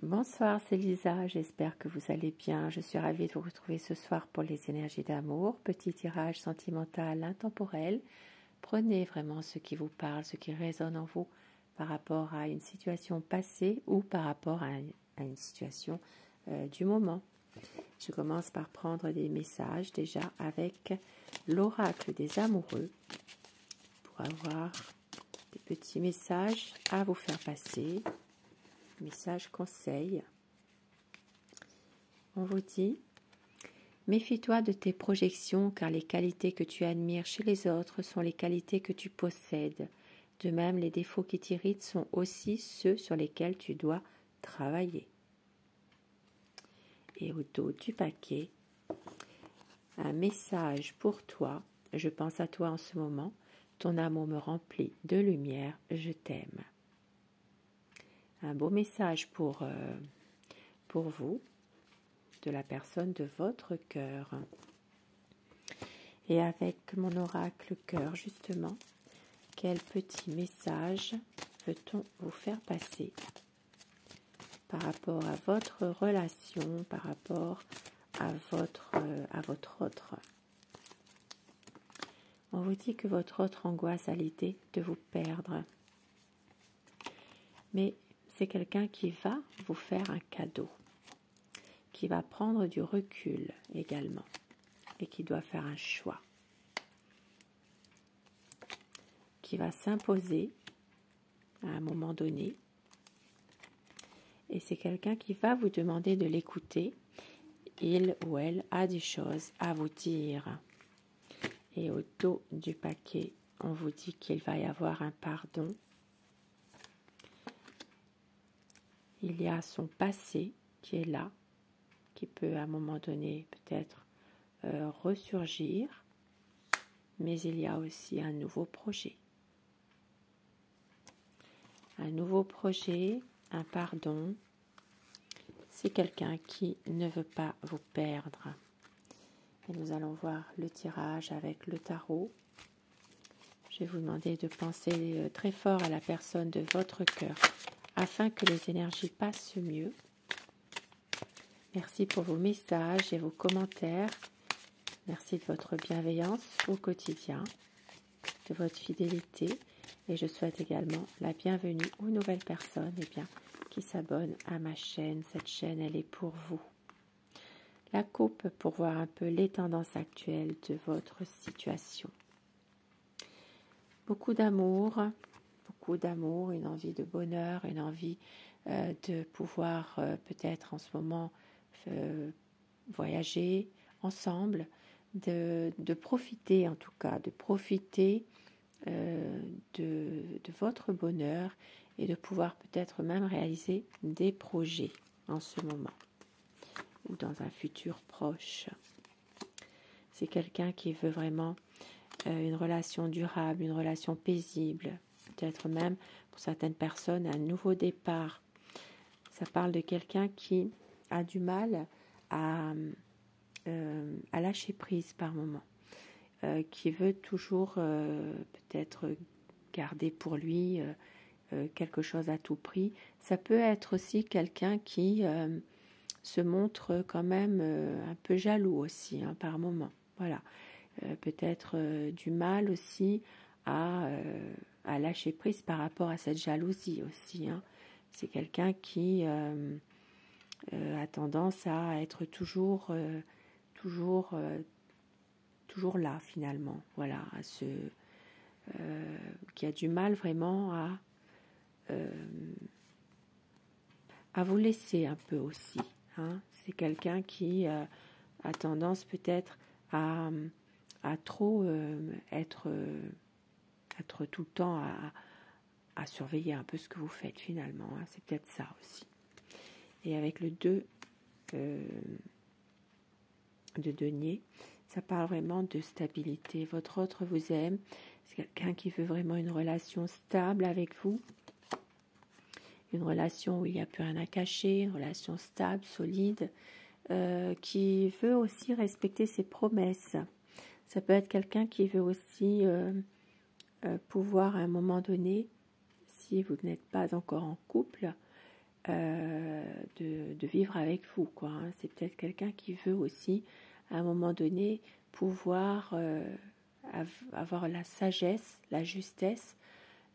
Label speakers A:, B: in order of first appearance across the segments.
A: Bonsoir, c'est Lisa, j'espère que vous allez bien. Je suis ravie de vous retrouver ce soir pour les énergies d'amour. Petit tirage sentimental intemporel. Prenez vraiment ce qui vous parle, ce qui résonne en vous par rapport à une situation passée ou par rapport à une situation du moment. Je commence par prendre des messages déjà avec l'oracle des amoureux pour avoir des petits messages à vous faire passer. Message conseil. On vous dit: méfie-toi de tes projections, car les qualités que tu admires chez les autres sont les qualités que tu possèdes. De même, les défauts qui t'irritent sont aussi ceux sur lesquels tu dois travailler. Et au dos du paquet, un message pour toi. Je pense à toi en ce moment. Ton amour me remplit de lumière. Je t'aime. Un beau message pour vous, de la personne de votre cœur. Et avec mon oracle cœur, justement, quel petit message veut-on vous faire passer par rapport à votre relation, par rapport à votre autre? On vous dit que votre autre angoisse à l'idée de vous perdre. Mais c'est quelqu'un qui va vous faire un cadeau, qui va prendre du recul également et qui doit faire un choix, qui va s'imposer à un moment donné. Et c'est quelqu'un qui va vous demander de l'écouter. Il ou elle a des choses à vous dire. Et au dos du paquet, on vous dit qu'il va y avoir un pardon. Il y a son passé qui est là, qui peut à un moment donné peut-être ressurgir, mais il y a aussi un nouveau projet. Un nouveau projet, un pardon. C'est quelqu'un qui ne veut pas vous perdre. Et nous allons voir le tirage avec le tarot. Je vais vous demander de penser très fort à la personne de votre cœur afin que les énergies passent mieux. Merci pour vos messages et vos commentaires. Merci de votre bienveillance au quotidien, de votre fidélité. Et je souhaite également la bienvenue aux nouvelles personnes qui s'abonnent à ma chaîne. Cette chaîne, elle est pour vous. La coupe pour voir un peu les tendances actuelles de votre situation. Beaucoup d'amour, une envie de bonheur, une envie de pouvoir peut-être en ce moment voyager ensemble, de profiter en tout cas, de profiter de votre bonheur et de pouvoir peut-être même réaliser des projets en ce moment ou dans un futur proche. C'est quelqu'un qui veut vraiment une relation durable, une relation paisible, peut-être même pour certaines personnes un nouveau départ. Ça parle de quelqu'un qui a du mal à lâcher prise par moment, qui veut toujours peut-être garder pour lui quelque chose à tout prix. Ça peut être aussi quelqu'un qui se montre quand même un peu jaloux aussi par moment. Voilà, peut-être du mal aussi à lâcher prise par rapport à cette jalousie aussi. C'est quelqu'un qui a tendance à être toujours là finalement. Voilà, qui a du mal vraiment à vous laisser un peu aussi. C'est quelqu'un qui a tendance peut-être à trop être tout le temps à surveiller un peu ce que vous faites finalement. C'est peut-être ça aussi. Et avec le 2 de denier, ça parle vraiment de stabilité. Votre autre vous aime. C'est quelqu'un qui veut vraiment une relation stable avec vous. Une relation où il n'y a plus rien à cacher, une relation stable, solide, qui veut aussi respecter ses promesses. Ça peut être quelqu'un qui veut aussi pouvoir à un moment donné, si vous n'êtes pas encore en couple, de vivre avec vous, quoi. Hein. C'est peut-être quelqu'un qui veut aussi, à un moment donné, pouvoir avoir la sagesse, la justesse,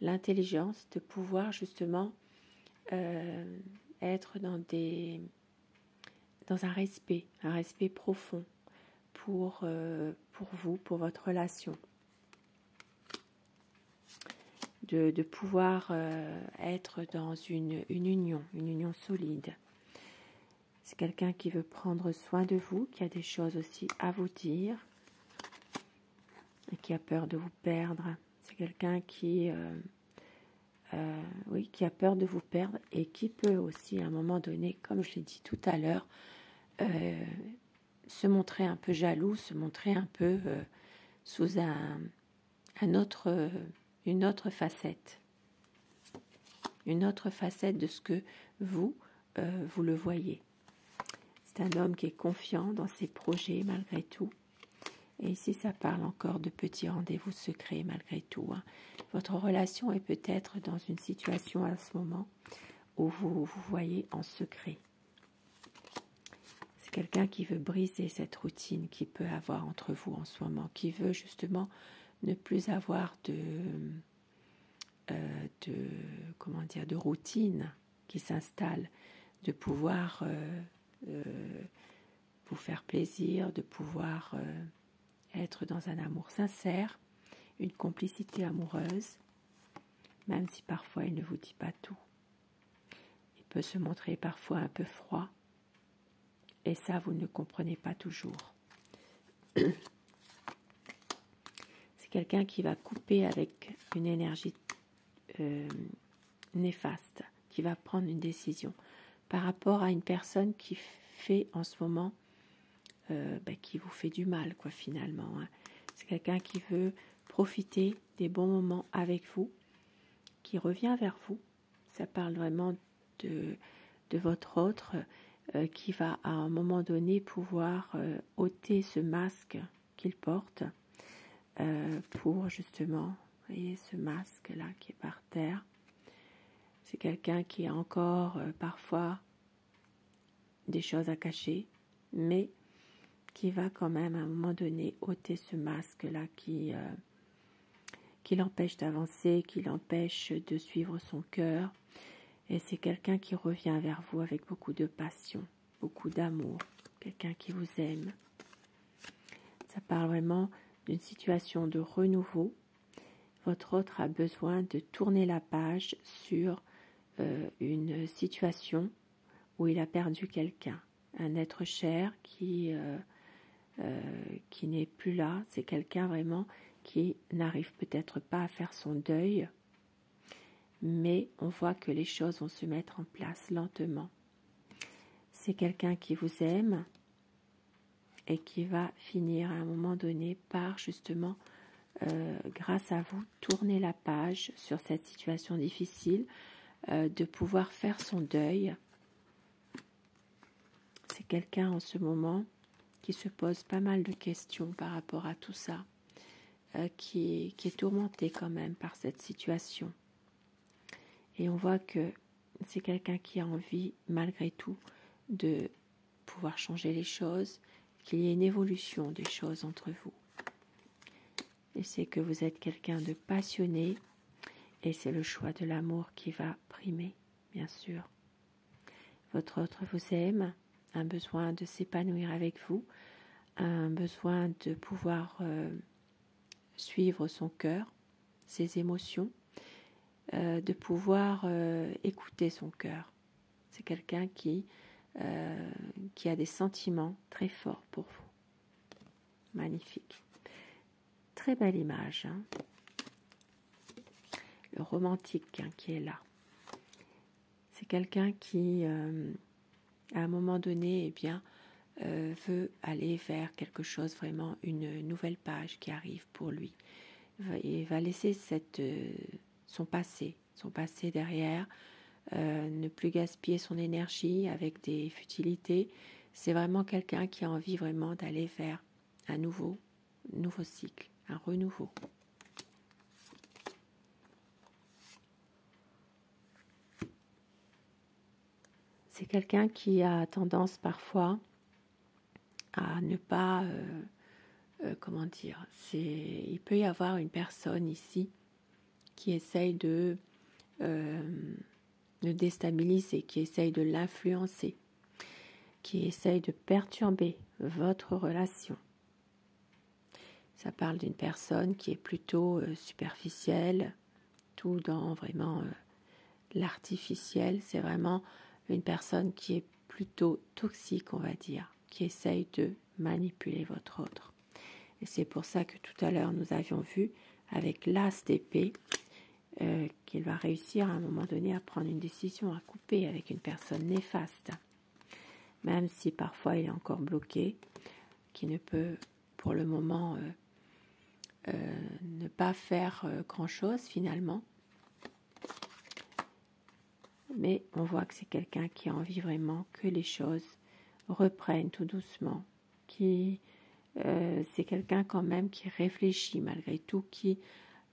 A: l'intelligence de pouvoir justement être dans un respect profond pour vous, pour votre relation. De pouvoir être dans une union solide. C'est quelqu'un qui veut prendre soin de vous, qui a des choses aussi à vous dire et qui a peur de vous perdre. C'est quelqu'un qui a peur de vous perdre et qui peut aussi à un moment donné, comme je l'ai dit tout à l'heure, se montrer un peu jaloux, se montrer un peu sous une autre facette. Une autre facette de ce que vous le voyez. C'est un homme qui est confiant dans ses projets malgré tout. Et ici, ça parle encore de petits rendez-vous secrets malgré tout. Hein. Votre relation est peut-être dans une situation à ce moment où vous voyez en secret. C'est quelqu'un qui veut briser cette routine qu'il peut avoir entre vous en ce moment, qui veut justement ne plus avoir de routine qui s'installe, de pouvoir vous faire plaisir, de pouvoir être dans un amour sincère, une complicité amoureuse, même si parfois il ne vous dit pas tout. Il peut se montrer parfois un peu froid, et ça vous ne comprenez pas toujours. C'est quelqu'un qui va couper avec une énergie néfaste, qui va prendre une décision par rapport à une personne qui fait en ce moment, qui vous fait du mal, quoi, finalement. Hein. C'est quelqu'un qui veut profiter des bons moments avec vous, qui revient vers vous. Ça parle vraiment de votre autre, qui va à un moment donné pouvoir ôter ce masque qu'il porte pour justement, vous voyez ce masque là qui est par terre. C'est quelqu'un qui a encore parfois des choses à cacher, mais qui va quand même à un moment donné ôter ce masque là qui l'empêche d'avancer, qui l'empêche de suivre son cœur. Et c'est quelqu'un qui revient vers vous avec beaucoup de passion, beaucoup d'amour, quelqu'un qui vous aime. Ça parle vraiment d'une situation de renouveau. Votre autre a besoin de tourner la page sur une situation où il a perdu quelqu'un, un être cher qui n'est plus là. C'est quelqu'un vraiment qui n'arrive peut-être pas à faire son deuil, mais on voit que les choses vont se mettre en place lentement. C'est quelqu'un qui vous aime et qui va finir à un moment donné par justement, grâce à vous, tourner la page sur cette situation difficile, de pouvoir faire son deuil. C'est quelqu'un en ce moment qui se pose pas mal de questions par rapport à tout ça, qui est tourmenté quand même par cette situation. Et on voit que c'est quelqu'un qui a envie, malgré tout, de pouvoir changer les choses, qu'il y ait une évolution des choses entre vous. Et c'est que vous êtes quelqu'un de passionné, et c'est le choix de l'amour qui va primer, bien sûr. Votre autre vous aime, un besoin de s'épanouir avec vous, un besoin de pouvoir suivre son cœur, ses émotions, de pouvoir écouter son cœur. C'est quelqu'un qui a des sentiments très forts pour vous. Magnifique. Très belle image. Hein. Le romantique qui est là. C'est quelqu'un qui, à un moment donné, eh bien, veut aller vers quelque chose, vraiment une nouvelle page qui arrive pour lui. Il va laisser son passé derrière, ne plus gaspiller son énergie avec des futilités. C'est vraiment quelqu'un qui a envie vraiment d'aller vers un nouveau cycle, un renouveau. C'est quelqu'un qui a tendance parfois à ne pas, comment dire, il peut y avoir une personne ici qui essaye de le déstabiliser, qui essaye de l'influencer, qui essaye de perturber votre relation. Ça parle d'une personne qui est plutôt superficielle, tout dans vraiment l'artificiel. C'est vraiment une personne qui est plutôt toxique, on va dire, qui essaye de manipuler votre autre. Et c'est pour ça que tout à l'heure, nous avions vu avec l'as d'épée qu'il va réussir à un moment donné à prendre une décision, à couper avec une personne néfaste. Même si parfois il est encore bloqué, qui ne peut pour le moment ne pas faire grand-chose finalement. Mais on voit que c'est quelqu'un qui a envie vraiment que les choses reprennent tout doucement, c'est quelqu'un quand même qui réfléchit malgré tout, qui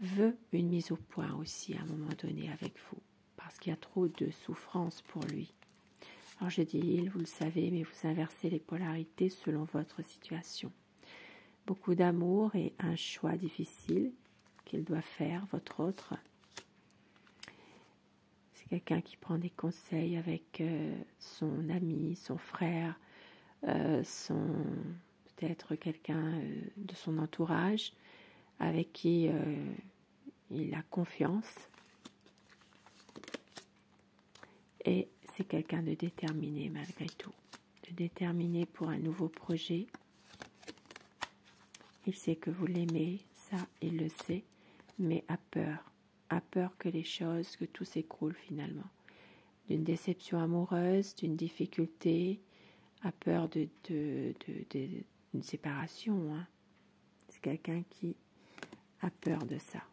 A: veut une mise au point aussi à un moment donné avec vous, parce qu'il y a trop de souffrance pour lui. Alors je dis il, vous le savez, mais vous inversez les polarités selon votre situation. Beaucoup d'amour et un choix difficile qu'il doit faire, votre autre. C'est quelqu'un qui prend des conseils avec son ami, son frère, peut-être quelqu'un de son entourage avec qui il a confiance. Et c'est quelqu'un de déterminé malgré tout, de déterminé pour un nouveau projet. Il sait que vous l'aimez, ça il le sait, mais a peur que les choses, que tout s'écroule finalement. D'une déception amoureuse, d'une difficulté, a peur d'une séparation. Hein. C'est quelqu'un qui a peur de ça.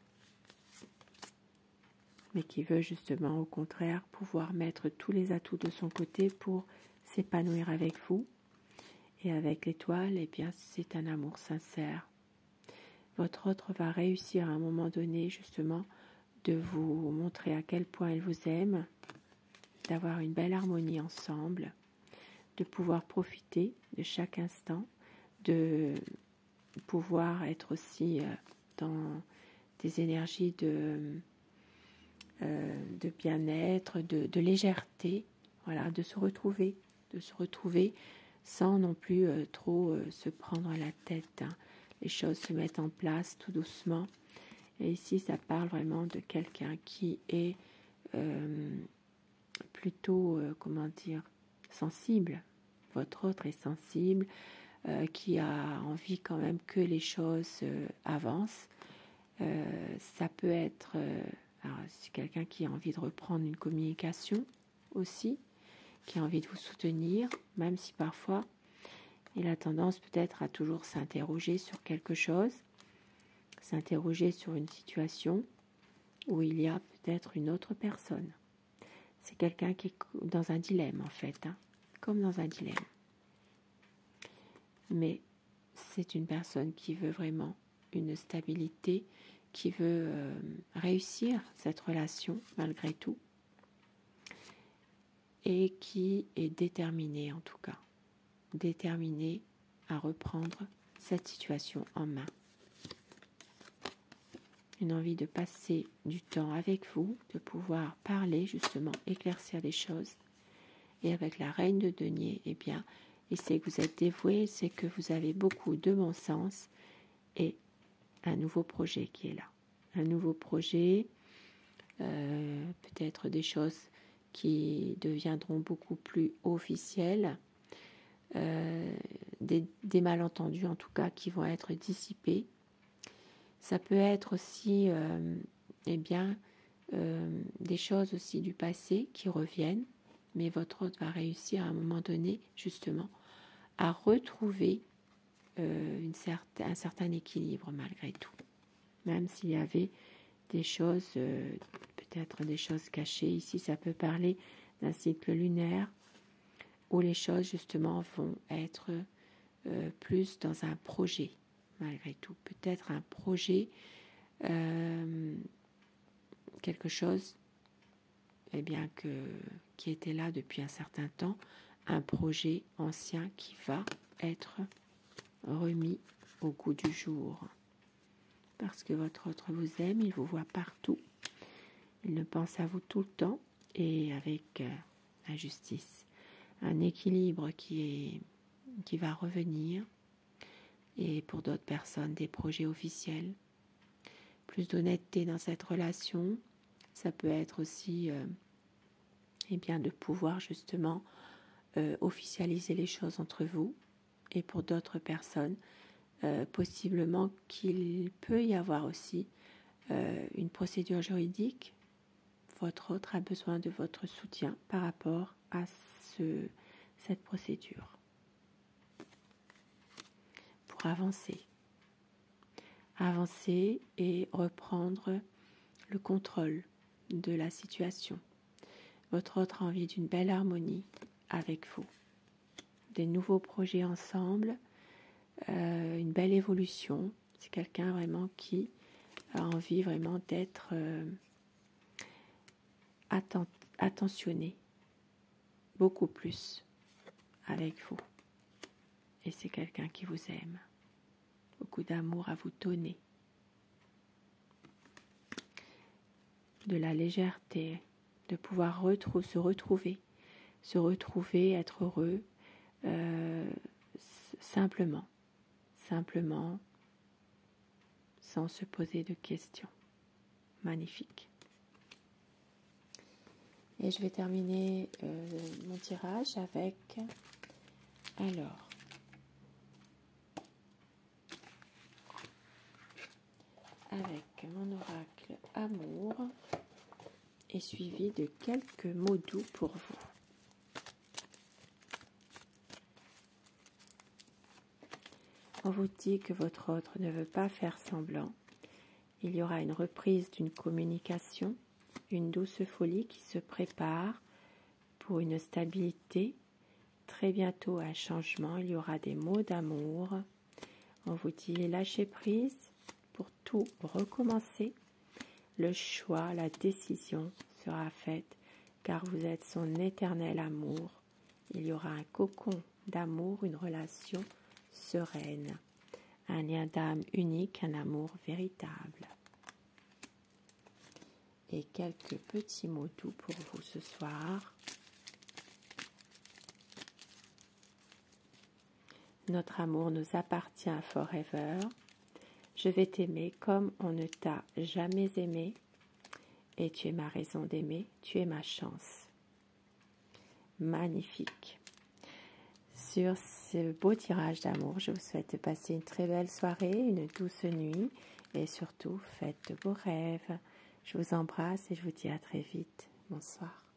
A: Mais qui veut justement au contraire pouvoir mettre tous les atouts de son côté pour s'épanouir avec vous. Et avec l'étoile, eh bien c'est un amour sincère. Votre autre va réussir à un moment donné justement de vous montrer à quel point il vous aime, d'avoir une belle harmonie ensemble, de pouvoir profiter de chaque instant, de pouvoir être aussi dans des énergies de bien-être, de légèreté, voilà, de se retrouver sans non plus trop se prendre la tête. Hein. Les choses se mettent en place tout doucement. Et ici, ça parle vraiment de quelqu'un qui est plutôt, sensible. Votre autre est sensible, qui a envie quand même que les choses avancent. Ça peut être... alors, c'est quelqu'un qui a envie de reprendre une communication aussi, qui a envie de vous soutenir, même si parfois il a tendance peut-être à toujours s'interroger sur quelque chose, s'interroger sur une situation où il y a peut-être une autre personne. C'est quelqu'un qui est dans un dilemme en fait, hein, comme dans un dilemme. Mais c'est une personne qui veut vraiment une stabilité, qui veut réussir cette relation malgré tout, et qui est déterminée en tout cas, déterminée à reprendre cette situation en main. Une envie de passer du temps avec vous, de pouvoir parler justement, éclaircir des choses. Et avec la reine de denier, eh bien, il sait que vous êtes dévoué, il sait que vous avez beaucoup de bon sens et un nouveau projet qui est là. Un nouveau projet, peut-être des choses qui deviendront beaucoup plus officielles, des malentendus en tout cas qui vont être dissipés. Ça peut être aussi des choses aussi du passé qui reviennent, mais votre hôte va réussir à un moment donné justement à retrouver un certain équilibre malgré tout, même s'il y avait des choses, peut-être des choses cachées. Ici, ça peut parler d'un cycle lunaire où les choses, justement, vont être plus dans un projet, malgré tout. Peut-être un projet, quelque chose eh bien, qui était là depuis un certain temps, un projet ancien qui va être remis au goût du jour. Parce que votre autre vous aime, il vous voit partout. Il ne pense à vous tout le temps et avec la justice. Un équilibre qui va revenir. Et pour d'autres personnes, des projets officiels. Plus d'honnêteté dans cette relation. Ça peut être aussi eh bien, de pouvoir justement officialiser les choses entre vous. Et pour d'autres personnes, possiblement qu'il peut y avoir aussi une procédure juridique. Votre autre a besoin de votre soutien par rapport à cette procédure. Pour avancer. Avancer et reprendre le contrôle de la situation. Votre autre a envie d'une belle harmonie avec vous. Des nouveaux projets ensemble, une belle évolution. C'est quelqu'un vraiment qui a envie vraiment d'être attentionné beaucoup plus avec vous. Et c'est quelqu'un qui vous aime. Beaucoup d'amour à vous donner. De la légèreté, de pouvoir se retrouver, être heureux, simplement, sans se poser de questions. Magnifique. Et je vais terminer mon tirage avec, avec mon oracle amour et suivi de quelques mots doux pour vous. On vous dit que votre autre ne veut pas faire semblant. Il y aura une reprise d'une communication, une douce folie qui se prépare pour une stabilité. Très bientôt un changement, il y aura des mots d'amour. On vous dit lâcher prise pour tout recommencer. Le choix, la décision sera faite car vous êtes son éternel amour. Il y aura un cocon d'amour, une relation sereine, un lien d'âme unique, un amour véritable. Et quelques petits mots doux pour vous ce soir. Notre amour nous appartient forever. Je vais t'aimer comme on ne t'a jamais aimé. Et tu es ma raison d'aimer, tu es ma chance. Magnifique. Sur ce beau tirage d'amour, je vous souhaite de passer une très belle soirée, une douce nuit et surtout faites de beaux rêves. Je vous embrasse et je vous dis à très vite. Bonsoir.